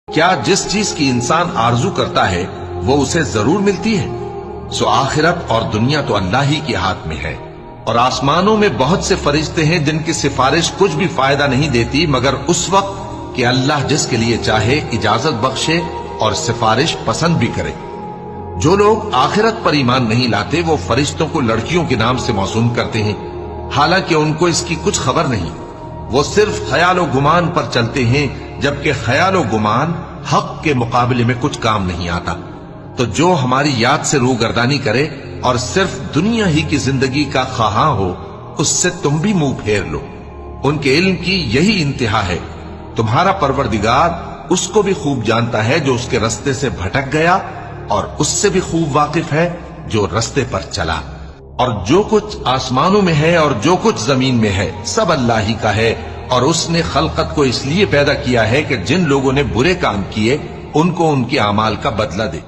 کیا جس چیز کی انسان آرزو کرتا ہے وہ اسے ضرور ملتی ہے؟ سو آخرت اور دنیا تو اللہ ہی کے ہاتھ میں ہے، اور آسمانوں میں بہت سے فرشتے ہیں جن کی سفارش کچھ بھی فائدہ نہیں دیتی مگر اس وقت کہ اللہ جس کے لیے چاہے اجازت بخشے اور سفارش پسند بھی کرے۔ جو لوگ آخرت پر ایمان نہیں لاتے وہ فرشتوں کو لڑکیوں کے نام سے موسوم کرتے ہیں، حالانکہ ان کو اس کی کچھ خبر نہیں۔ وہ صرف خیال و گمان پر چلتے ہیں، جبکہ خیال و گمان حق کے مقابلے میں کچھ کام نہیں آتا۔ تو جو ہماری یاد سے روگردانی کرے اور صرف دنیا ہی کی زندگی کا خواہاں ہو، اس سے تم بھی منہ پھیر لو۔ ان کے علم کی یہی انتہا ہے۔ تمہارا پروردگار اس کو بھی خوب جانتا ہے جو اس کے رستے سے بھٹک گیا، اور اس سے بھی خوب واقف ہے جو رستے پر چلا۔ اور جو کچھ آسمانوں میں ہے اور جو کچھ زمین میں ہے سب اللہ ہی کا ہے، اور اس نے خلقت کو اس لیے پیدا کیا ہے کہ جن لوگوں نے برے کام کیے ان کو ان کے اعمال کا بدلہ دے۔